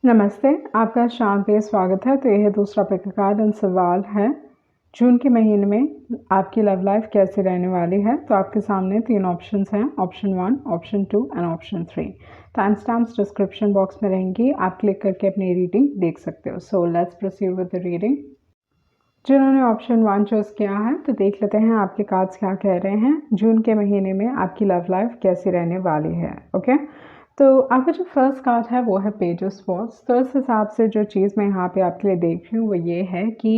नमस्ते, आपका शाम पे स्वागत है। तो यह दूसरा पिक कार्ड एंड सवाल है, जून के महीने में आपकी लव लाइफ कैसी रहने वाली है। तो आपके सामने 3 ऑप्शंस हैं, option 1, option 2 and option 3। Time stamps description box में रहेंगी, आप क्लिक करके अपनी रीडिंग देख सकते हो। So let's proceed with the reading. जिन्होंने ऑप्शन 1 चूज़ किया है, तो देख लेते हैं आपके कार्ड्स क्या कह रहे हैं। जून के महीने में आपकी लव लाइफ कैसी रहने वाली है। ओके, तो आपका जो फर्स्ट कार्ड है वो है पेज ऑफ स्वॉर्ड्स। तो इस हिसाब से जो चीज़ मैं यहाँ पे आपके लिए देख रही हूँ वो ये है कि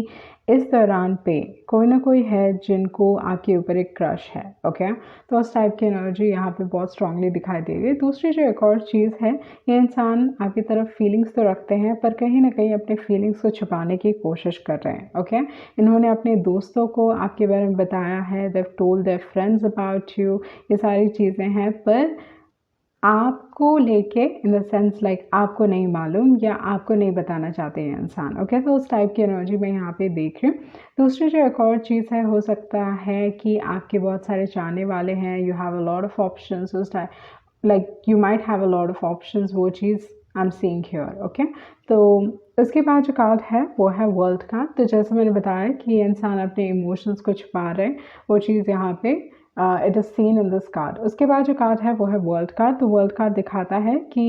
इस दौरान पे कोई ना कोई है जिनको आपके ऊपर एक क्रश है। ओके, तो उस टाइप की एनर्जी यहाँ पे बहुत स्ट्रांगली दिखाई दे रही है। दूसरी जो एक और चीज़ है, ये इंसान आपकी तरफ फीलिंग्स तो रखते हैं पर कहीं ना कहीं अपने फीलिंग्स को छुपाने की कोशिश कर रहे हैं। ओके, इन्होंने अपने दोस्तों को आपके बारे में बताया है, they've told their friends about you, ये सारी चीज़ें हैं, पर आपको लेके इन द सेंस लाइक आपको नहीं मालूम या आपको नहीं बताना चाहते हैं इंसान। ओके, तो उस टाइप की एनर्जी मैं यहाँ पे देख रही हूँ। दूसरी जो एक और चीज़ है, हो सकता है कि आपके बहुत सारे चाहने वाले हैं, you have a lot of options, उस type like you might have a lot of options, वो चीज़ I am seeing here. Okay, तो उसके बाद जो कार्ड है वो है वर्ल्ड कार्ड। तो जैसे मैंने बताया कि ये इंसान अपने इमोशंस को छुपा रहे हैं, वो चीज़ यहाँ पे it is seen in this card. उसके बाद जो कार्ड है वो है वर्ल्ड कार्ड। तो वर्ल्ड कार्ड दिखाता है कि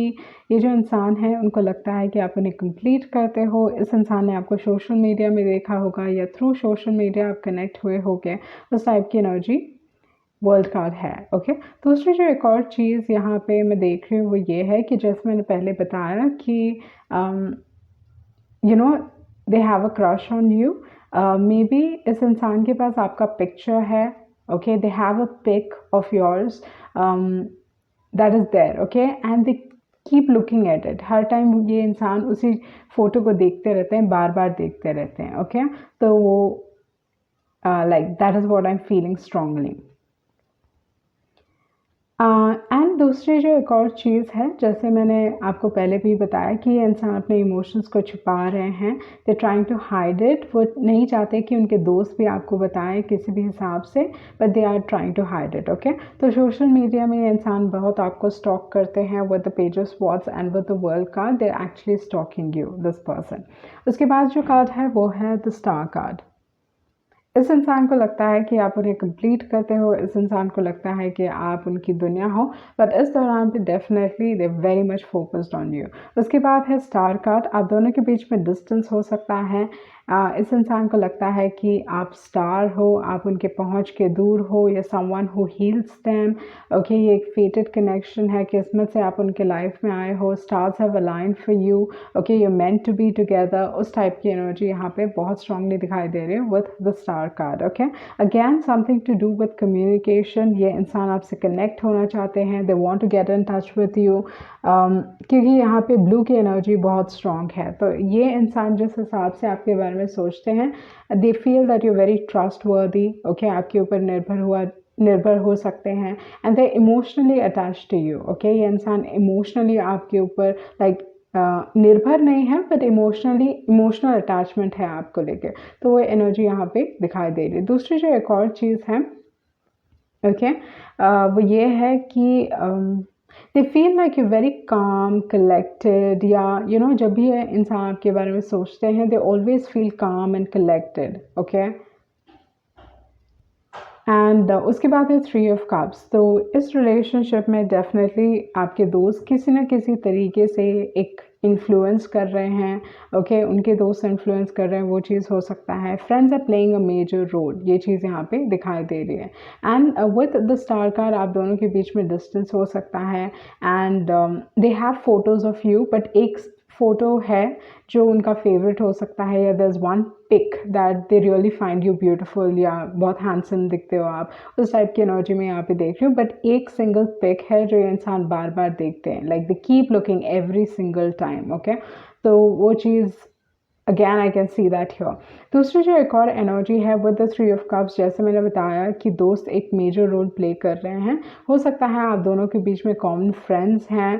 ये जो इंसान है उनको लगता है कि आप उन्हें कंप्लीट करते हो। इस इंसान ने आपको सोशल मीडिया में देखा होगा या थ्रू सोशल मीडिया आप कनेक्ट हुए होगे, उस टाइप की एनर्जी वर्ल्ड कार्ड है। ओके, दूसरी जो एक और चीज़ यहाँ पे मैं देख रही हूँ वो ये है कि जैसे मैंने पहले बताया कि you know they have a crush on you. Maybe इस इंसान के पास आपका पिक्चर है। Okay, they have a pic of yours that is there. Okay, and they keep looking at it. हर टाइम ये इंसान उसी फोटो को देखते रहते हैं, बार बार देखते रहते हैं। ओके, तो वो like that is what I am feeling strongly. And दूसरी जो एक और चीज़ है, जैसे मैंने आपको पहले भी बताया कि ये इंसान अपने इमोशंस को छुपा रहे हैं, they trying to hide it. वो नहीं चाहते कि उनके दोस्त भी आपको बताएं किसी भी हिसाब से, but they are trying to hide it. Okay, तो सोशल मीडिया में ये इंसान बहुत आपको स्टॉक करते हैं with the page of swords and with the world card, they are actually stalking you this person. उसके बाद जो कार्ड है वो है द स्टार कार्ड। इस इंसान को लगता है कि आप उन्हें कंप्लीट करते हो, इस इंसान को लगता है कि आप उनकी दुनिया हो, बट इस दौरान पे definitely they very much focused on you. उसके बाद है स्टार कार्ड। आप दोनों के बीच में डिस्टेंस हो सकता है। इस इंसान को लगता है कि आप स्टार हो, आप उनके पहुंच के दूर हो, या someone who heels them. Okay, ये एक फेटेड कनेक्शन है, किस्मत से आप उनके लाइफ में आए हो, stars have aligned for you. Okay, you meant to be together. उस टाइप की एनर्जी यहाँ पे बहुत स्ट्रांगली दिखाई दे रही है with the star card. Okay, again something to do with communication. ये इंसान आपसे कनेक्ट होना चाहते हैं, they want to get in touch with you, क्योंकि यहाँ पे ब्लू की एनर्जी बहुत स्ट्रांग है। तो ये इंसान जिस हिसाब से आपके बारे में सोचते हैं, they feel that you very trustworthy. Okay, आपके ऊपर निर्भर हो सकते हैं, and they emotionally attach to you. Okay, ये इंसान इमोशनली आपके ऊपर लाइक निर्भर नहीं है, बट इमोशनल अटैचमेंट है आपको लेके। तो वो एनर्जी यहाँ पे दिखाई दे रही है। दूसरी जो एक और चीज़ है, ओके, वो ये है कि they feel like you very calm collected, या जब भी ये इंसान आपके बारे में सोचते हैं, दे ऑलवेज फील काम एंड कलेक्टेड। ओके, एंड उसके बाद है 3 ऑफ कप्स। तो इस रिलेशनशिप में डेफिनेटली आपके दोस्त किसी न किसी तरीके से एक इन्फ्लुएंस कर रहे हैं। ओके, उनके दोस्त इन्फ्लुएंस कर रहे हैं, वो चीज़ हो सकता है। Friends are playing a major role, ये चीज़ यहाँ पे दिखाई दे रही है। And with the star card आप दोनों के बीच में डिस्टेंस हो सकता है, and they have photos of you, but एक फ़ोटो है जो उनका फेवरेट हो सकता है, या there is one pic that they really find you beautiful, या बहुत हैंडसम दिखते हो आप, उस टाइप की एनर्जी में यहाँ पे देख रही हूँ। बट एक सिंगल पिक है जो ये इंसान बार बार देखते हैं, like they keep looking every single time. Okay, तो वो चीज़ again I can see that here. दूसरी जो एक और एनर्जी है विद द 3 ऑफ कप्स, जैसे मैंने बताया कि दोस्त एक मेजर रोल प्ले कर रहे हैं। हो सकता है आप दोनों के बीच में कॉमन फ्रेंड्स हैं,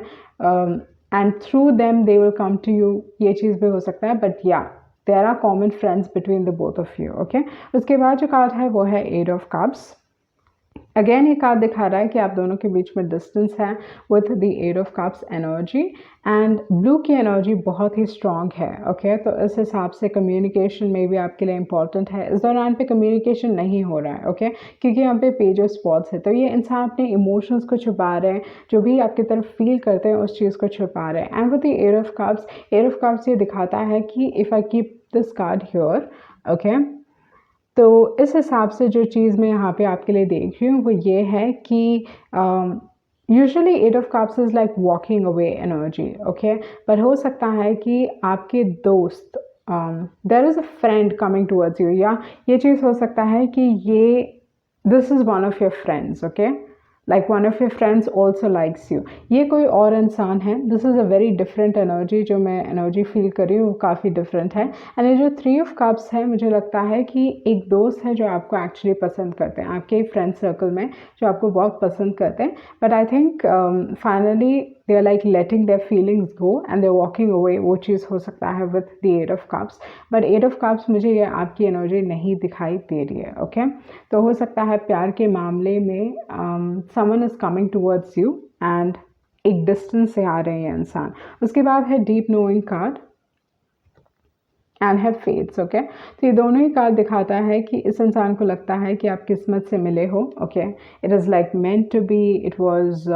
and through them they will come to you, ये चीज़ भी हो सकता है, बट या there are common friends between the both of you. Okay, उसके बाद जो कार्ड है वो है 8 ऑफ कप्स। अगेन ये कार्ड दिखा रहा है कि आप दोनों के बीच में डिस्टेंस है with the 8 of cups energy, and blue की एनर्जी बहुत ही स्ट्रॉन्ग है। ओके तो इस हिसाब से कम्युनिकेशन में भी आपके लिए इंपॉर्टेंट है। इस दौरान पे कम्युनिकेशन नहीं हो रहा है। ओके क्योंकि यहाँ पे पेज ऑफ स्पॉट्स है, तो ये इंसान अपने इमोशंस को छुपा रहे हैं, जो भी आपकी तरफ फील करते हैं उस चीज़ को छुपा रहे हैं। And with the 8 of cups ये दिखाता है कि if I keep this card here, okay तो इस हिसाब से जो चीज़ मैं यहाँ पे आपके लिए देख रही हूँ वो ये है कि usually 8 of cups is like walking away energy. Okay पर हो सकता है कि आपके दोस्त there is a friend coming towards you, या ये चीज़ हो सकता है कि ये this is one of your friends. Okay like one of your friends also likes you, ये कोई और इंसान है। This is a very different energy, जो मैं एनर्जी फील कर रही हूँ वो काफ़ी डिफरेंट है। एंड ये जो 3 ऑफ कप्स है, मुझे लगता है कि एक दोस्त है जो आपको एक्चुअली पसंद करते हैं, आपके फ्रेंड सर्कल में जो आपको बहुत पसंद करते हैं, but I think finally they are like letting their feelings go and they are walking away. वो चीज़ हो सकता है with the 8 of cups, but 8 of cups मुझे ये आपकी एनर्जी नहीं दिखाई दे रही है। ओके तो हो सकता है प्यार के मामले में someone is coming towards you and एक डिस्टेंस से आ रहे हैं इंसान। उसके बाद है deep knowing card and have faiths. Okay तो ये दोनों ही कार्ड दिखाता है कि इस इंसान को लगता है कि आप किस्मत से मिले हो। Okay it is like meant to be, it was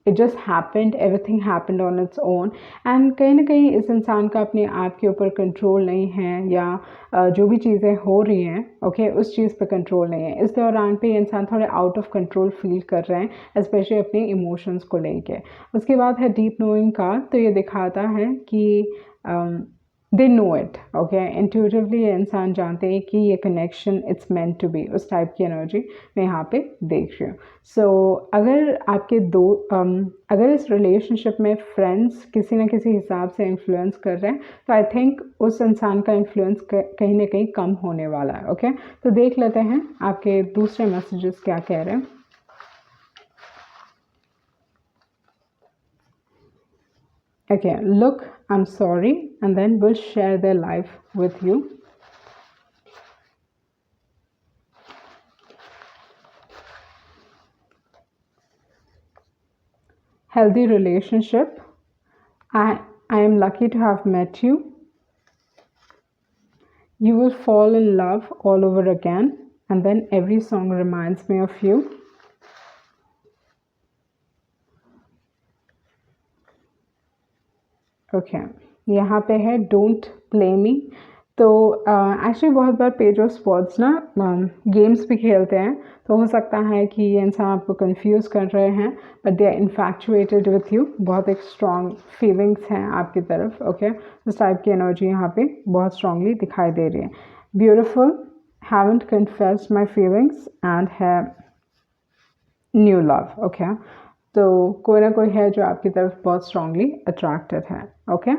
it just happened, everything happened on its own. And कहीं ना कहीं इस इंसान का अपने आप के ऊपर कंट्रोल नहीं है, या जो भी चीज़ें हो रही हैं ओके उस चीज़ पे कंट्रोल नहीं है। इस दौरान पे ये इंसान थोड़े आउट ऑफ कंट्रोल फील कर रहे हैं, स्पेशली अपने इमोशंस को लेके। उसके बाद है डीप नोइंग कार्ड, तो ये दिखाता है कि they know it. Okay intuitively ये इंसान जानते हैं कि ये connection it's meant to be, उस टाइप की एनर्जी मैं यहाँ पे देख रही हूँ। सो अगर आपके अगर इस रिलेशनशिप में फ्रेंड्स किसी न किसी हिसाब से इन्फ्लुएंस कर रहे हैं, तो आई थिंक उस इंसान का इन्फ्लुएंस कहीं ना कहीं कम होने वाला है। ओके तो देख लेते हैं आपके दूसरे मैसेजेस क्या कह रहे हैं। Okay, look, I'm sorry, and then we'll share their life with you. Healthy relationship. I am lucky to have met you. You will fall in love all over again, and then every song reminds me of you. Okay यहाँ पे है don't play मी। तो actually बहुत बार page of spots ना games भी खेलते हैं, तो हो सकता है कि ये इंसान आपको कंफ्यूज कर रहे हैं, but they are infatuated with you. बहुत एक स्ट्रॉन्ग फीलिंग्स हैं आपकी तरफ। ओके उस टाइप की एनर्जी यहाँ पे बहुत स्ट्रांगली दिखाई दे रही है। Beautiful, haven't confessed my feelings and have new love. Okay तो कोई ना कोई है जो आपकी तरफ बहुत स्ट्रांगली अट्रैक्टेड है। ओके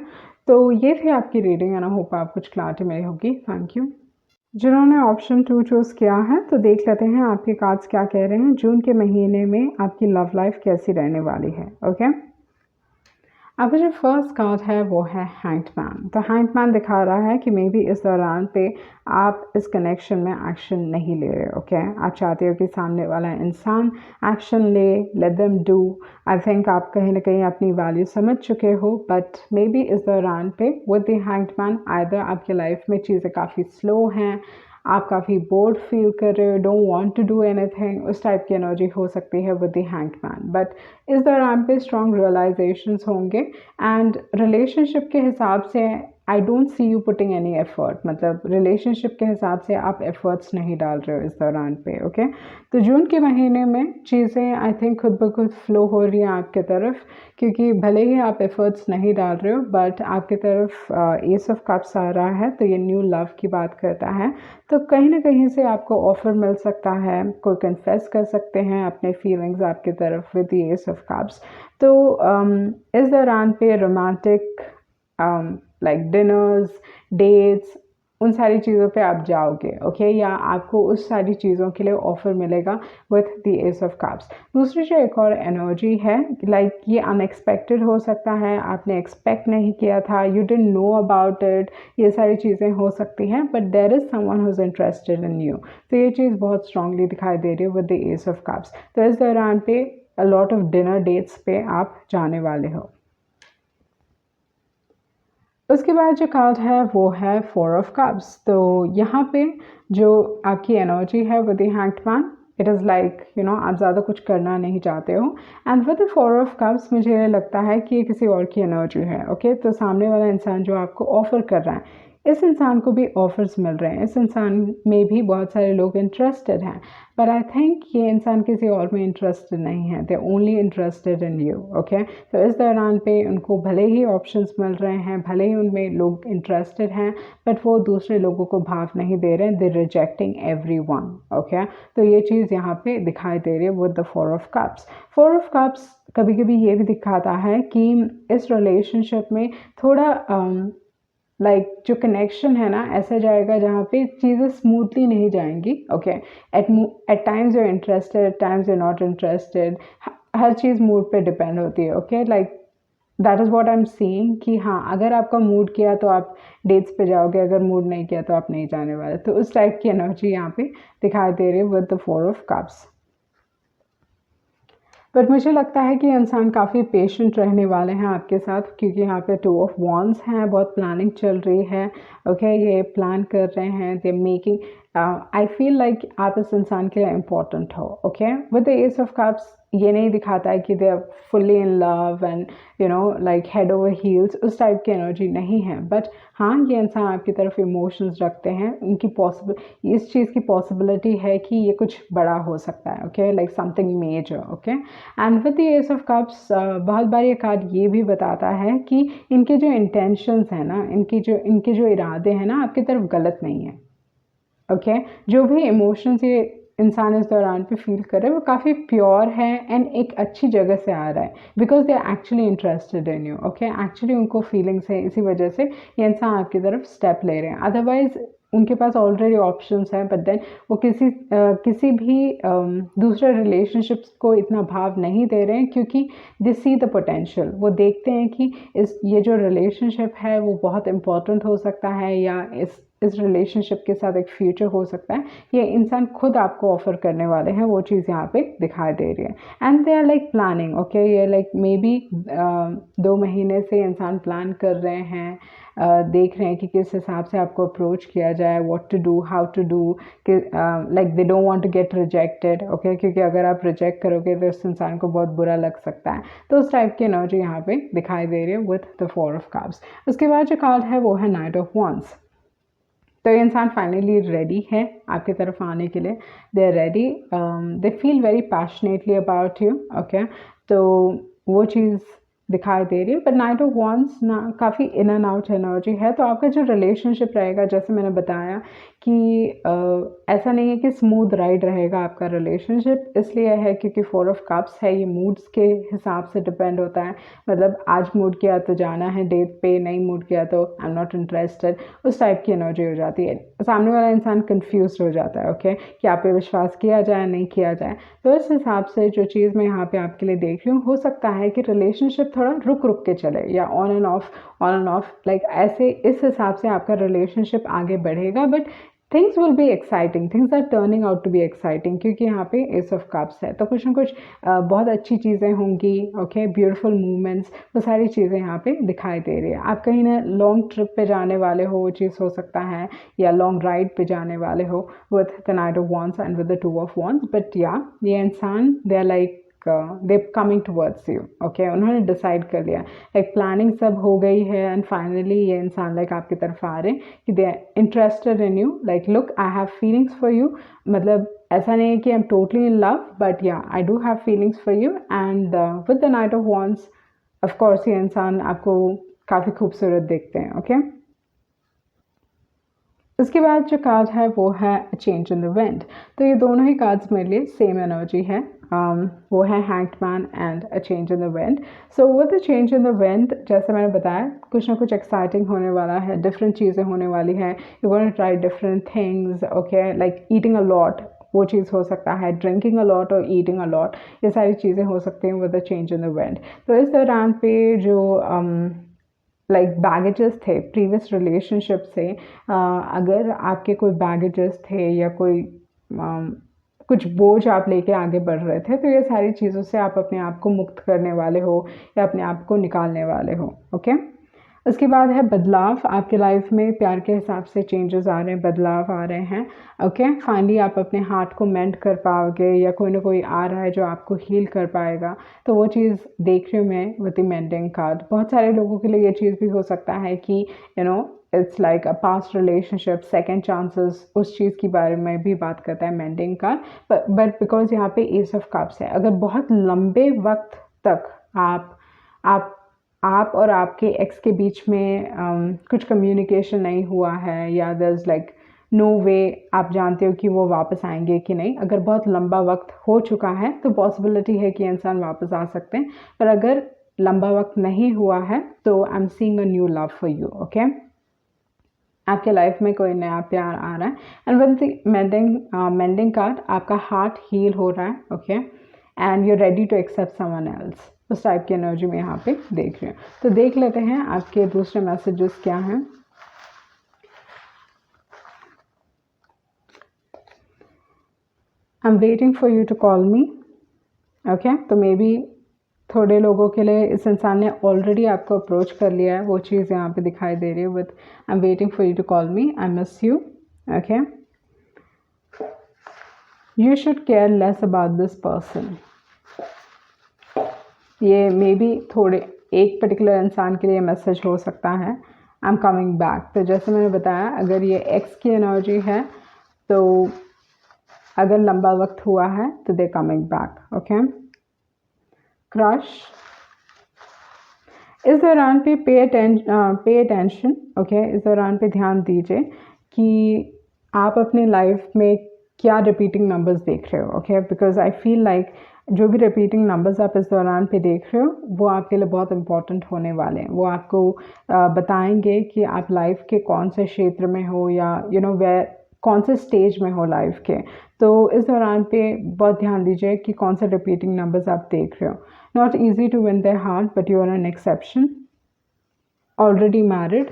तो ये थी आपकी रीडिंग एंड आई होप आप कुछ क्लैरिटी मिली होगी। Thank you. जिन्होंने ऑप्शन 2 चूज़ किया है, तो देख लेते हैं आपके कार्ड्स क्या कह रहे हैं। जून के महीने में आपकी लव लाइफ कैसी रहने वाली है। ओके अब जो फर्स्ट कार्ड है वो है हैंग्ड मैन। तो हैंग्ड मैन दिखा रहा है कि मे बी इस दौरान पे आप इस कनेक्शन में एक्शन नहीं ले रहे। ओके आप चाहते हो कि सामने वाला इंसान एक्शन ले, let them do. I think आप कहीं ना कहीं अपनी वैल्यू समझ चुके हो, बट मे बी इस दौरान पे with the hanged man either आपकी लाइफ में चीज़ें काफ़ी स्लो हैं, आप काफ़ी बोर्ड फील कर रहे हो, don't want to do anything, उस टाइप की एनर्जी हो सकती है with the hanged man. But इस दौरान पे स्ट्रॉन्ग रियलाइजेशंस होंगे एंड रिलेशनशिप के हिसाब से I don't see you putting any effort, मतलब रिलेशनशिप के हिसाब से आप एफर्ट्स नहीं डाल रहे हो इस दौरान पे। ओके तो जून के महीने में चीज़ें आई थिंक खुद ब खुद फ्लो हो रही हैं आपके तरफ, क्योंकि भले ही आप एफर्ट्स नहीं डाल रहे हो, बट आपकी तरफ एस ऑफ कप्स आ रहा है, तो ये न्यू लव की बात करता है। तो कहीं ना कहीं से आपको ऑफर मिल सकता है, कोई कन्फेस कर सकते हैं अपने फीलिंग्स आपकी तरफ with the ace of cups. तो इस दौरान पे रोमांटिक लाइक डिनर्स, डेट्स, उन सारी चीज़ों पे आप जाओगे, ओके, या आपको उस सारी चीज़ों के लिए ऑफ़र मिलेगा with the ace of cups. दूसरी जो एक और एनर्जी है, लाइक ये अनएक्सपेक्टेड हो सकता है, आपने एक्सपेक्ट नहीं किया था, you didn't know about it, ये सारी चीज़ें हो सकती हैं, but there is someone who is interested in you. तो ये चीज़ बहुत स्ट्रांगली दिखाई दे रही है with the ace of cups. तो इस दौरान पे a lot of dinner dates पे आप जाने वाले हो। उसके बाद जो कार्ड है वो है 4 ऑफ कप्स। तो यहाँ पे जो आपकी एनर्जी है with the hanged man, it is like you no आप ज़्यादा कुछ करना नहीं चाहते हो। And with the 4 of cups मुझे लगता है कि ये किसी और की एनर्जी है, ओके। तो सामने वाला इंसान जो आपको ऑफ़र कर रहा है, इस इंसान को भी ऑफ़र्स मिल रहे हैं, इस इंसान में भी बहुत सारे लोग इंटरेस्टेड हैं, पर आई थिंक ये इंसान किसी और में इंटरेस्टेड नहीं है, they only interested in you, okay. तो इस दौरान पे उनको भले ही ऑप्शंस मिल रहे हैं, भले ही उनमें लोग इंटरेस्टेड हैं, बट वो दूसरे लोगों को भाव नहीं दे रहे हैं, दे रिजेक्टिंग एवरीवन, ओके। तो ये चीज़ यहाँ पे दिखाई दे रही है with the 4 of cups. 4 of cups कभी कभी ये भी दिखाता है कि इस रिलेशनशिप में थोड़ा लाइक जो कनेक्शन है ना, ऐसा जाएगा जहाँ पे चीज़ें स्मूथली नहीं जाएंगी, okay. At times you interested, at times you not interested, हर चीज़ मूड पे डिपेंड होती है, okay. Like that is what I am seeing कि हाँ, अगर आपका मूड किया तो आप डेट्स पे जाओगे, अगर मूड नहीं किया तो आप नहीं जाने वाले। तो उस टाइप की एनर्जी यहाँ पे दिखाई दे रही है with the 4 of cups. But मुझे लगता है कि इंसान काफ़ी पेशेंट रहने वाले हैं आपके साथ, क्योंकि यहाँ पे 2 ऑफ वॉन्ड्स हैं, बहुत प्लानिंग चल रही है, ओके। ये प्लान कर रहे हैं, they making, I feel like आप इस इंसान के लिए इम्पोर्टेंट हो, okay. With the ace of cups ये नहीं दिखाता है कि they are fully in love and you know like head over heels, उस टाइप की एनर्जी नहीं है। बट हाँ, ये इंसान आपकी तरफ इमोशंस रखते हैं, उनकी पॉसिबल इस चीज़ की पॉसिबिलिटी है कि ये कुछ बड़ा हो सकता है, okay, like something major, okay. And with the ace of cups बहुत बार ये कार्ड ये भी बताता है कि इनके जो इंटेंशंस हैं ना, इनके जो इरादे हैं ना, आपकी तरफ गलत नहीं है, ओके। जो भी इमोशंस ये इंसान इस दौरान पे फील कर रहे हैं वो काफ़ी प्योर है एंड एक अच्छी जगह से आ रहा है, because they are actually interested in you, okay. Actually उनको फीलिंग्स है, इसी वजह से ये इंसान आपकी तरफ स्टेप ले रहे हैं। अदरवाइज उनके पास ऑलरेडी ऑप्शंस हैं, बट देन वो किसी भी दूसरे रिलेशनशिप्स को इतना भाव नहीं दे रहे हैं, क्योंकि दे सी द पोटेंशियल। वो देखते हैं कि ये जो रिलेशनशिप है वो बहुत इंपॉर्टेंट हो सकता है, या इस रिलेशनशिप के साथ एक फ्यूचर हो सकता है, ये इंसान खुद आपको ऑफर करने वाले हैं, वो चीज़ यहाँ पे दिखाई दे रही है। And they are like planning, okay. ये लाइक मे बी 2 महीने से इंसान प्लान कर रहे हैं, देख रहे हैं कि किस हिसाब से आपको अप्रोच किया जाए, what to do, how to do, like they don't want to get rejected, okay, क्योंकि अगर आप रिजेक्ट करोगे तो उस इंसान को बहुत बुरा लग सकता है। तो उस टाइप की एनर्जी यहाँ पे दिखाई दे रही है विथ द 4 ऑफ कप्स। उसके बाद जो कार्ड है वो है नाइट ऑफ वॉन्ड्स। तो ये इंसान फाइनली रेडी है आपकी तरफ आने के लिए, they are ready, they feel very passionately about you, okay. तो वो चीज़ दिखाई दे रही है। बट नाइट ऑफ वॉन्ड्स ना काफ़ी इन एंड आउट एनर्जी है, तो आपका जो रिलेशनशिप रहेगा, जैसे मैंने बताया कि ऐसा नहीं है कि स्मूथ राइड रहेगा आपका रिलेशनशिप, इसलिए है क्योंकि 4 ऑफ कप्स है, ये मूड्स के हिसाब से डिपेंड होता है। मतलब आज मूड किया तो जाना है डेट पे, नहीं मूड किया तो आई एम नॉट इंटरेस्टेड, उस टाइप की एनर्जी हो जाती है। सामने वाला इंसान कंफ्यूज हो जाता है, ओके, कि आप पे विश्वास किया जाए नहीं किया जाए। तो इस हिसाब से जो चीज़ मैं यहाँ पे आपके लिए देख रही हूँ, हो सकता है कि रिलेशनशिप थोड़ा रुक रुक के चले, या ऑन एंड ऑफ लाइक ऐसे, इस हिसाब से आपका रिलेशनशिप आगे बढ़ेगा। But things will be exciting, things are turning out to be exciting, क्योंकि यहाँ पे एस ऑफ कप्स है, तो कुछ ना कुछ बहुत अच्छी चीज़ें होंगी, ओके, ब्यूटीफुल मूवमेंट्स, वो सारी चीज़ें यहाँ पे दिखाई दे रही है। आप कहीं ना लॉन्ग ट्रिप पे जाने वाले हो, वो चीज़ हो सकता है, या लॉन्ग राइड पे जाने वाले हो with the knight of wands and with the 2 of wands. But या ये इंसान they are like they coming towards you, okay. उन्होंने डिसाइड कर लिया, लाइक प्लानिंग सब हो गई है, एंड फाइनली ये इंसान लाइक आपकी तरफ आ रहे हैं कि they are interested in you, like look I have feelings for you. मतलब ऐसा नहीं है कि I am totally in love, but yeah I do have feelings for you. And with the knight of wands of course ये इंसान आपको काफ़ी खूबसूरत देखते हैं, ओके। उसके बाद जो कार्ड है वो है चेंज इन द विंड। तो ये दोनों ही कार्ड्स मेरे लिए सेम एनर्जी है, वो है hanged man and a change in the wind. So with the change in the wind, जैसे मैंने बताया, कुछ ना कुछ एक्साइटिंग होने वाला है, डिफरेंट चीज़ें होने वाली है। You gonna try different things, okay, like eating a lot, वो चीज़ हो सकता है, ड्रिंकिंग अ लॉट और ईटिंग अ लॉट, ये सारी चीज़ें हो सकती हैं with the change in the wind. तो इस दौरान पे जो लाइक बैगेजेस थे प्रीवियस रिलेशनशिप से, अगर आपके कोई बैगेजेस थे या कोई कुछ बोझ आप लेके आगे बढ़ रहे थे, तो ये सारी चीज़ों से आप अपने आप को मुक्त करने वाले हो या अपने आप को निकालने वाले हो। ओके, उसके बाद है बदलाव। आपके लाइफ में प्यार के हिसाब से चेंजेस आ रहे हैं, बदलाव आ रहे हैं। ओके, फाइनली आप अपने हार्ट को मेंड कर पाओगे या कोई ना कोई आ रहा है जो आपको हील कर पाएगा। तो वो चीज़ देख रही हूँ मैं विद द मेंडिंग कार्ड। बहुत सारे लोगों के लिए ये चीज़ भी हो सकता है कि it's like a past relationship, second chances, उस चीज़ के बारे में भी बात करता है मेंडिंग कार्ड। बट बिकॉज यहाँ पे एस ऑफ कप्स है, अगर बहुत लंबे वक्त तक आप और आपके एक्स के बीच में कुछ कम्युनिकेशन नहीं हुआ है या दर इज़ लाइक नो वे आप जानते हो कि वो वापस आएंगे कि नहीं, अगर बहुत लंबा वक्त हो चुका है तो पॉसिबिलिटी है कि इंसान वापस आ सकते हैं। पर अगर लंबा वक्त नहीं हुआ है तो I am seeing a new love for you. Okay, आपके लाइफ में कोई नया प्यार आ रहा है and with the mending card आपका हार्ट हील हो रहा है। Okay, and you are ready to accept someone else, उस टाइप की एनर्जी में यहाँ पे देख रही हूँ। तो देख लेते हैं आपके दूसरे मैसेजेस क्या हैं। I am waiting for you to call me. Okay, तो मे बी थोड़े लोगों के लिए इस इंसान ने ऑलरेडी आपको अप्रोच कर लिया है, वो चीज़ यहाँ पे दिखाई दे रही है with I am waiting for you to call me, I miss you. Okay, you should care less about this person. ये मे बी थोड़े एक पर्टिकुलर इंसान के लिए मैसेज हो सकता है, आई एम कमिंग बैक। तो जैसे मैंने बताया, अगर ये एक्स की एनर्जी है तो अगर लंबा वक्त हुआ है तो they coming back. Okay, crush, इस दौरान पे पे अटेंशन। ओके, इस दौरान पे ध्यान दीजिए कि आप अपनी लाइफ में क्या रिपीटिंग नंबर्स देख रहे हो। Okay, because I feel like जो भी रिपीटिंग नंबर्स आप इस दौरान पे देख रहे हो वो आपके लिए बहुत इंपॉर्टेंट होने वाले हैं। वो आपको बताएंगे कि आप लाइफ के कौन से क्षेत्र में हो या वे कौन से स्टेज में हो लाइफ के। तो इस दौरान पे बहुत ध्यान दीजिए कि कौन से रिपीटिंग नंबर्स आप देख रहे हो। Not easy to win their heart but you are an exception, already married,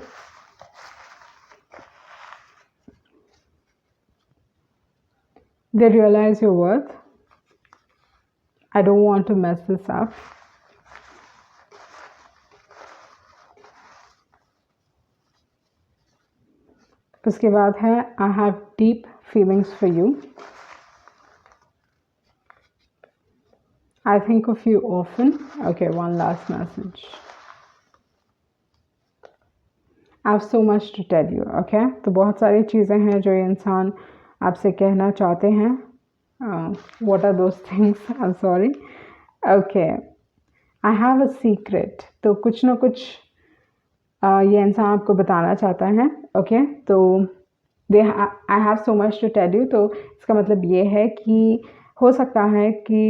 they realize your worth. I don't want to mess this up. उसके बाद है I have deep feelings for you. I think of you often. Okay, one last message. I have so much to tell you. Okay, तो बहुत सारी चीज़ें हैं जो ये इंसान आपसे कहना चाहते हैं। What are those things? I'm sorry. Okay, I have a secret. तो कुछ ना कुछ ये इंसान आपको बताना चाहता है। ओके, तो I have so much to tell you, तो इसका मतलब ये है कि हो सकता है कि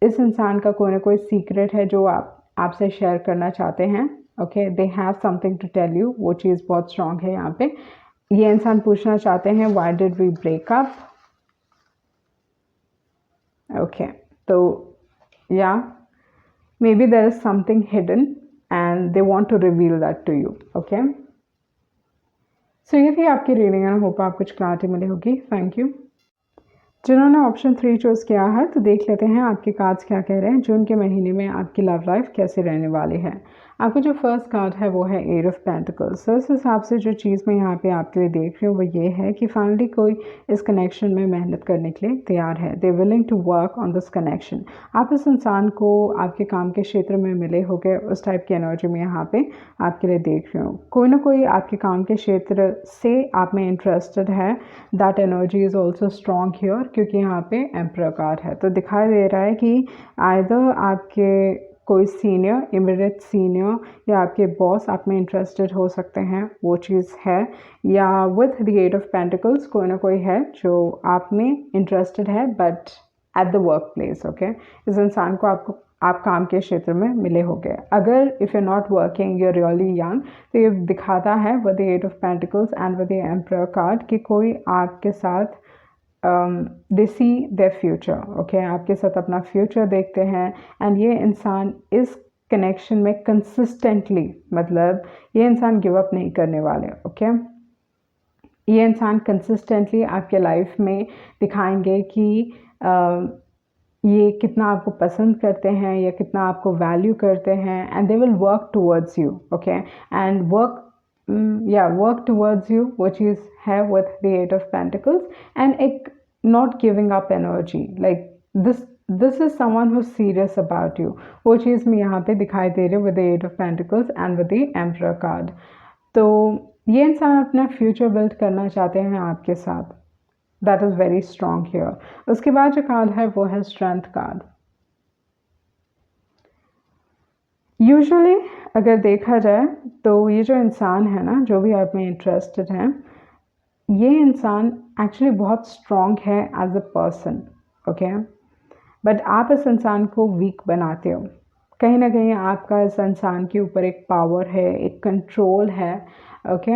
इस इंसान का कोई ना कोई सीक्रेट है जो आपसे शेयर करना चाहते हैं। Okay, they have something to tell you, वो चीज़ बहुत स्ट्रांग है यहाँ पे। ये इंसान पूछना चाहते हैं why did we break up. Okay, तो या maybe there is something hidden and they want to reveal that to you. Okay, so ये थी आपकी रीडिंग एंड होप आपको कुछ क्लैरिटी मिली होगी। Thank you. जिन्होंने ऑप्शन 3 चूज़ किया है तो देख लेते हैं आपके कार्ड्स क्या कह रहे हैं। जून के महीने में आपकी लव लाइफ कैसे रहने वाली है। आपका जो फर्स्ट कार्ड है वो है एट ऑफ पेंटिकल्स। तो इस हिसाब से जो चीज़ मैं यहाँ पे आपके लिए देख रही हूँ वो ये है कि फाइनली कोई इस कनेक्शन में मेहनत करने के लिए तैयार है। They willing to work on this connection. आप इस इंसान को आपके काम के क्षेत्र में मिले हो गए, उस टाइप की एनर्जी में यहाँ पे आपके लिए देख रही हूँ। कोई ना कोई आपके काम के क्षेत्र से आप में इंटरेस्टेड है। That energy is also strong here, क्योंकि यहाँ पे एम्परर कार्ड है। तो दिखाई दे रहा है कि आइदर आपके कोई सीनियर, इमीडिएट सीनियर या आपके बॉस आप में इंटरेस्टेड हो सकते हैं, वो चीज़ है। या with the eight of pentacles कोई ना कोई है जो आप में इंटरेस्टेड है but at the workplace, okay. इस इंसान को आप काम के क्षेत्र में मिले होंगे। अगर if you not working, you are really young, तो ये दिखाता है with the 8 of pentacles and with the emperor card कि कोई आपके साथ they see their future, okay, आपके साथ अपना फ्यूचर देखते हैं। एंड ये इंसान इस कनेक्शन में कंसिस्टेंटली, मतलब ये इंसान गिव अप नहीं करने वाले, ओके। ये इंसान कंसिस्टेंटली आपके लाइफ में दिखाएंगे कि ये कितना आपको पसंद करते हैं या कितना आपको वैल्यू करते हैं, and they will work towards you, okay. And work towards you, वो चीज़ है with the 8 of pentacles. And एक not giving up energy, like this is someone who serious about you, वो चीज़ मैं यहाँ पे दिखाई दे रही हूँ with the 8 of pentacles and with the emperor card. तो ये इंसान अपना फ्यूचर बिल्ड करना चाहते हैं आपके साथ, that is very strong here. उसके बाद जो कार्ड है वो है स्ट्रेंथ कार्ड। यूजुअली अगर देखा जाए तो ये जो इंसान है ना, जो भी आप में इंटरेस्टेड हैं, ये इंसान एक्चुअली बहुत स्ट्रॉन्ग है as a person, okay. But आप इस इंसान को वीक बनाते हो। कहीं ना कहीं आपका इस इंसान के ऊपर एक पावर है, एक कंट्रोल है, ओके।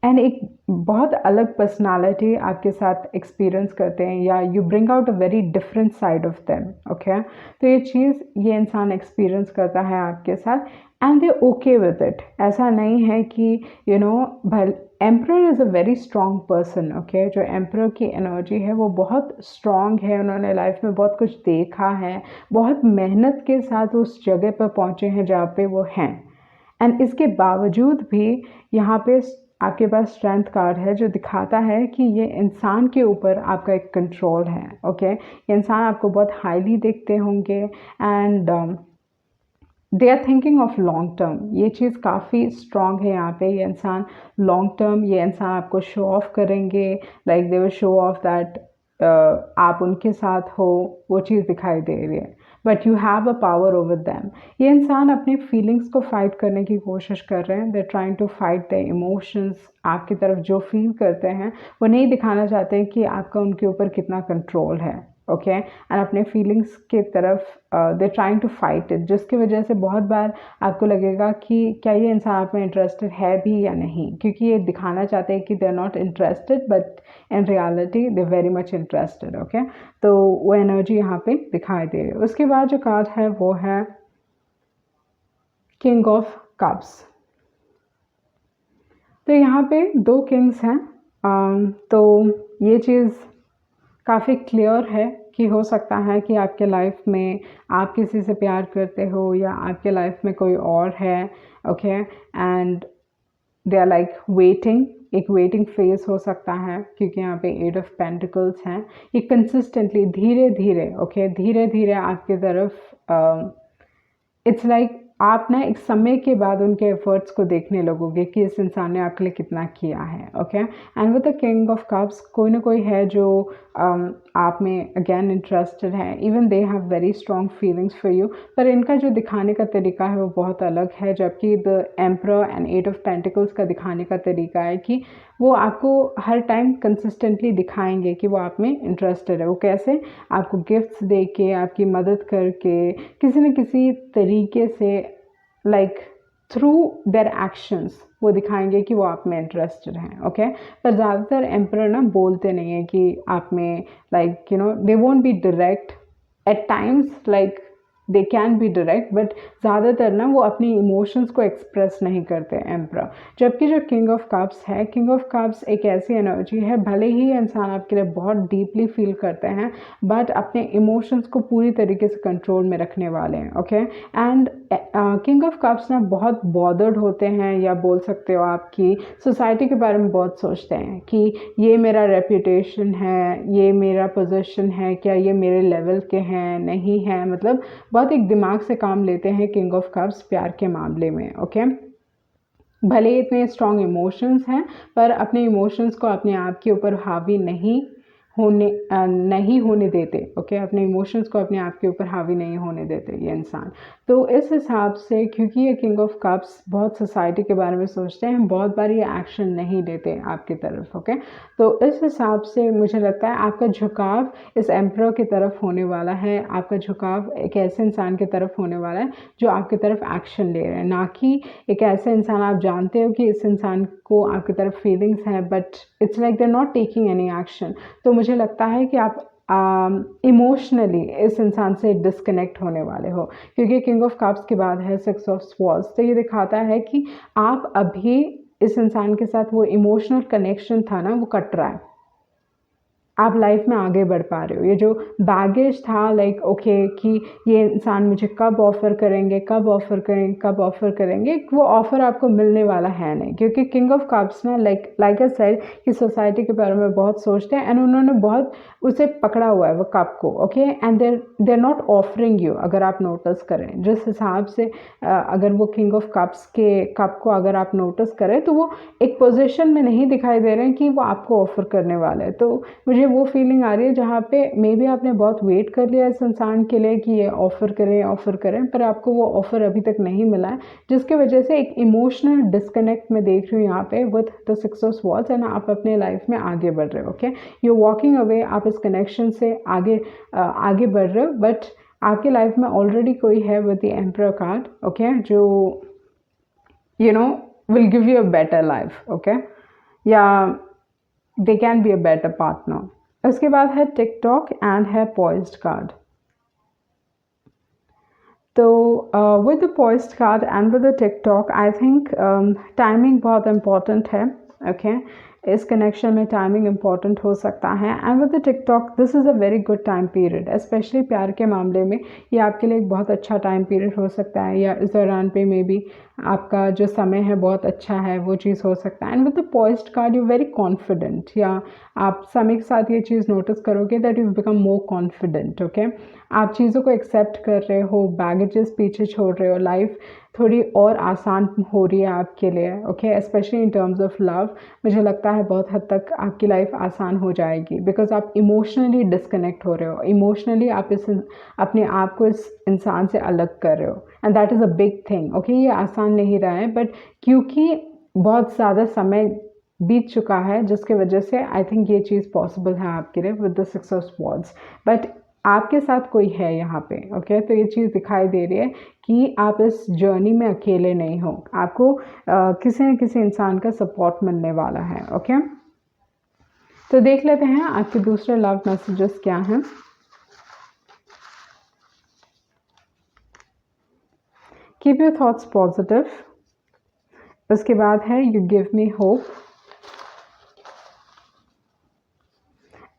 एंड एक बहुत अलग पर्सनालिटी आपके साथ एक्सपीरियंस करते हैं, या you bring out a very different side of them, okay. तो ये चीज़ ये इंसान एक्सपीरियंस करता है आपके साथ, and they okay with it. ऐसा नहीं है कि you no, emperor is a very strong person, okay. जो एम्परर की एनर्जी है वो बहुत स्ट्रॉन्ग है, उन्होंने लाइफ में बहुत कुछ देखा है, बहुत मेहनत के साथ उस जगह पर पहुँचे हैं जहाँ पे वो हैं। एंड इसके बावजूद भी यहाँ पे आपके पास स्ट्रेंथ कार्ड है, जो दिखाता है कि ये इंसान के ऊपर आपका एक कंट्रोल है, ओके। ये इंसान आपको बहुत हाईली देखते होंगे, and they are thinking of long term. ये चीज़ काफ़ी स्ट्रॉन्ग है यहाँ पे। ये इंसान लॉन्ग टर्म, ये इंसान आपको शो ऑफ करेंगे, like they will show off that आप उनके साथ हो, वो चीज़ दिखाई दे रही है। But you have a power over them. ये इंसान अपनी फीलिंग्स को फाइट करने की कोशिश कर रहे हैं, they trying to fight the emotions. आपकी तरफ जो फील करते हैं वो नहीं दिखाना चाहते हैं कि आपका उनके ऊपर कितना कंट्रोल है, ओके। एंड अपने फीलिंग्स के तरफ they trying to fight it, जिसकी वजह से बहुत बार आपको लगेगा कि क्या ये इंसान आप में इंटरेस्टेड है भी या नहीं, क्योंकि ये दिखाना चाहते हैं कि they are not interested, but in reality they very much interested, okay. तो वो एनर्जी यहाँ पे दिखाई दे रही है। उसके बाद जो कार्ड है वो है किंग ऑफ कप्स। तो यहाँ पे 2 किंग्स हैं। तो ये चीज़ काफ़ी क्लियर है कि हो सकता है कि आपके लाइफ में आप किसी से प्यार करते हो, या आपके लाइफ में कोई और है, okay. And they are like waiting, एक वेटिंग फेज हो सकता है, क्योंकि यहाँ पे 8 ऑफ पेंटिकल्स हैं। ये कंसिस्टेंटली धीरे धीरे, ओके, धीरे धीरे आपकी तरफ इट्स लाइक आप ना एक समय के बाद उनके एफर्ट्स को देखने लगोगे कि इस इंसान ने आपके लिए कितना किया है, okay. And with the king of cups, कोई ना कोई है जो आप में अगेन इंटरेस्टेड है, even they have very strong feelings for you, पर इनका जो दिखाने का तरीका है वो बहुत अलग है। जबकि the emperor and 8 of pentacles का दिखाने का तरीका है कि वो आपको हर टाइम कंसिस्टेंटली दिखाएंगे कि वो आप में इंटरेस्टेड है। वो कैसे? आपको गिफ्ट्स दे के, आपकी मदद करके, किसी न किसी तरीके से, लाइक थ्रू देयर एक्शंस वो दिखाएंगे कि वो आप में इंटरेस्टेड हैं, ओके। पर ज़्यादातर एम्परर ना बोलते नहीं है कि आप में, like you know, they won't be direct at times, like they can be direct, but ज़्यादातर ना वो अपनी इमोशंस को एक्सप्रेस नहीं करते एम्परर। जबकि जो किंग ऑफ कप्स है, किंग ऑफ कप्स एक ऐसी एनर्जी है, भले ही इंसान आपके लिए बहुत डीपली फील करते हैं, बट अपने इमोशंस को पूरी तरीके से कंट्रोल में रखने वाले हैं, okay. And king of cups ना बहुत बॉदर्ड होते हैं, या बोल सकते हो आपकी सोसाइटी के बारे में बहुत सोचते हैं कि ये मेरा रेपुटेशन है, ये मेरा पोजीशन है, क्या ये मेरे लेवल के हैं, नहीं है, मतलब बहुत एक दिमाग से काम लेते हैं किंग ऑफ कप्स प्यार के मामले में, ओके। भले इतने स्ट्रॉन्ग इमोशंस हैं, पर अपने इमोशंस को अपने आप के ऊपर हावी नहीं नहीं होने देते, ओके, अपने इमोशंस को अपने आप के ऊपर हावी नहीं होने देते ये इंसान। तो इस हिसाब से क्योंकि ये किंग ऑफ कप्स बहुत सोसाइटी के बारे में सोचते हैं, बहुत बार ये एक्शन नहीं लेते आपकी तरफ, ओके। तो इस हिसाब से मुझे लगता है आपका झुकाव इस एम्परर की तरफ होने वाला है, आपका झुकाव एक ऐसे इंसान की तरफ होने वाला है जो आपकी तरफ एक्शन ले रहे हैं, ना कि एक ऐसे इंसान आप जानते हो कि इस इंसान को आपकी तरफ फीलिंग्स हैं but it's like they are not taking any action. तो मुझे लगता है कि आप इमोशनली इस इंसान से डिस्कनेक्ट होने वाले हो, क्योंकि किंग ऑफ कप्स के बाद है सिक्स ऑफ स्वॉर्ड्स। तो ये दिखाता है कि आप अभी इस इंसान के साथ वो इमोशनल कनेक्शन था ना, वो कट रहा है, आप लाइफ में आगे बढ़ पा रहे हो। ये जो बैगेज था लाइक ओके कि ये इंसान मुझे कब ऑफ़र करेंगे, कब ऑफ़र करेंगे, कब ऑफ़र करेंगे, वो ऑफ़र आपको मिलने वाला है नहीं, क्योंकि किंग ऑफ कप्स ना लाइक आई सेड कि सोसाइटी के बारे में बहुत सोचते हैं एंड उन्होंने बहुत उसे पकड़ा हुआ है वो कप को, okay, and they are not offering you. अगर आप नोटिस करें जिस हिसाब से अगर वो किंग ऑफ कप्स के कप को अगर आप नोटिस करें तो वो एक पोजीशन में नहीं दिखाई दे रहे हैं कि वो आपको ऑफ़र करने वाले हैं। तो मुझे वो फीलिंग आ रही है जहाँ पे मे बी आपने बहुत वेट कर लिया इस इंसान के लिए कि ये ऑफ़र करें, पर आपको वो ऑफ़र अभी तक नहीं मिला है, जिसकी वजह से एक इमोशनल डिस्कनेक्ट मैं देख रही हूँ यहाँ पे with the six of swords, and आप अपने लाइफ में आगे बढ़ रहे हो, ओके, यू वॉकिंग अवे, आप इस कनेक्शन से आगे बढ़ रहे हो, बट आपकी लाइफ में ऑलरेडी कोई है with the emperor card, okay, जो you know will give you a better life, okay, या they can be a better partner. उसके बाद है टिकटॉक एंड है पॉइज्ड कार्ड। तो with the poised card and with the TikTok I think timing बहुत important है, okay, इस connection में टाइमिंग इम्पॉर्टेंट हो सकता है। And with the TikTok this is a very good time period, specially प्यार के मामले में ये आपके लिए एक बहुत अच्छा टाइम पीरियड हो सकता है, या इस दौरान पे मे बी आपका जो समय है बहुत अच्छा है, वो चीज़ हो सकता है। And with the poised card you very confident, या आप समय के साथ ये चीज़ नोटिस करोगे that you become more confident, okay, आप चीज़ों को एक्सेप्ट कर रहे हो, बैगेजेस पीछे छोड़ रहे हो, लाइफ थोड़ी और आसान हो रही है आपके लिए, okay, specially in terms of love. मुझे लगता है बहुत हद तक आपकी लाइफ आसान हो जाएगी बिकॉज आप इमोशनली डिस्कनेक्ट हो रहे हो, इमोशनली आप अपने आप को इस इंसान से अलग कर रहे हो, and that is a big thing, okay. ये आसान नहीं रहा है बट क्योंकि बहुत ज़्यादा समय बीत चुका है जिसकी वजह से आई थिंक ये चीज़ पॉसिबल है आपके लिए with the six of swords, but आपके साथ कोई है यहाँ पे, ओके। तो ये चीज़ दिखाई दे रही है कि आप इस जर्नी में अकेले नहीं हो, आपको किसी न किसी इंसान का सपोर्ट मिलने वाला है, ओके। तो देख लेते हैं आपके दूसरे लव मैसेजेस क्या हैं। Keep your thoughts positive. उसके बाद है यू गिव मी होप।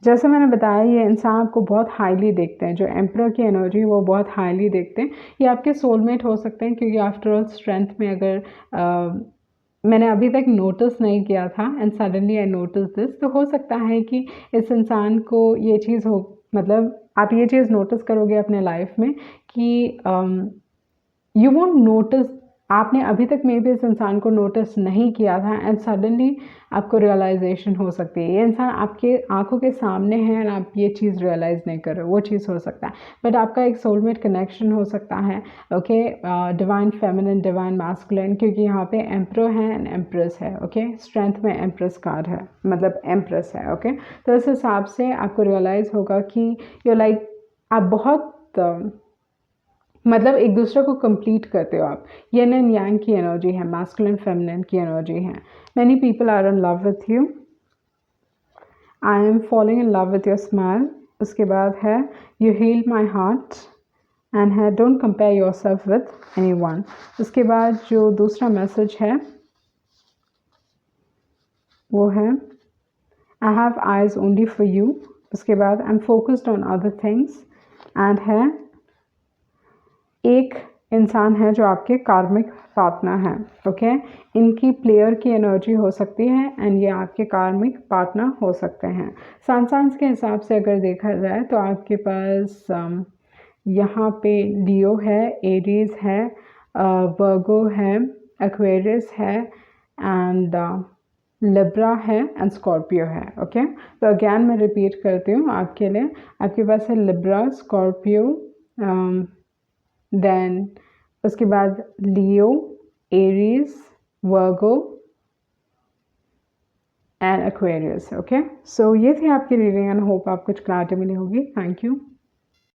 जैसे मैंने बताया ये इंसान आपको बहुत हाईली देखते हैं, जो एम्परर की एनर्जी वो बहुत हाईली देखते हैं, ये आपके सोलमेट हो सकते हैं, क्योंकि आफ्टर ऑल स्ट्रेंथ में अगर मैंने अभी तक नोटिस नहीं किया था and suddenly I notice this, तो हो सकता है कि इस इंसान को ये चीज़ हो, मतलब आप ये चीज़ नोटिस करोगे अपने लाइफ में कि यू वोंट नोटिस, आपने अभी तक मे बी इस इंसान को नोटिस नहीं किया था एंड सडनली आपको रियलाइजेशन हो सकती है, ये इंसान आपके आंखों के सामने है एंड आप ये चीज़ रियलाइज़ नहीं कर रहे हो, वो चीज़ हो सकता है। बट आपका एक सोलमेट कनेक्शन हो सकता है, okay, divine feminine, divine masculine, क्योंकि यहाँ पे एम्परर है एंड एम्प्रेस है, ओके, स्ट्रेंथ में एम्प्रेस कार्ड है, मतलब एम्प्रेस है, ओके। तो इस हिसाब से आपको रियलाइज़ होगा कि यू लाइक आप बहुत मतलब एक दूसरे को कंप्लीट करते हो आप, येन एंड यांग की एनर्जी है, मैस्कुलिन फेमिनिन की एनर्जी है। Many people are in love with you, I am falling in love with your smile. उसके बाद है you heal my heart and है don't compare yourself with anyone. उसके बाद जो दूसरा मैसेज है वो है I have eyes only for you. उसके बाद I am focused on other things and है एक इंसान है जो आपके कार्मिक पार्टनर हैं, ओके, इनकी प्लेयर की एनर्जी हो सकती है एंड ये आपके कार्मिक पार्टनर हो सकते हैं। सन साइंस के हिसाब से अगर देखा जाए तो आपके पास यहाँ पे लियो है, एरीज है, वर्गो है, एक्वेरियस है एंड लिब्रा है एंड स्कॉर्पियो है। ओके, तो अगेन मैं रिपीट करती हूँ आपके लिए। आपके पास है लिब्रा, स्कॉर्पियो, देन उसके बाद Leo, Aries, Virgo and Aquarius. Okay, so ये थी आपकी रीडिंग एंड होप आपको कुछ क्लैरिटी मिली होगी। Thank you.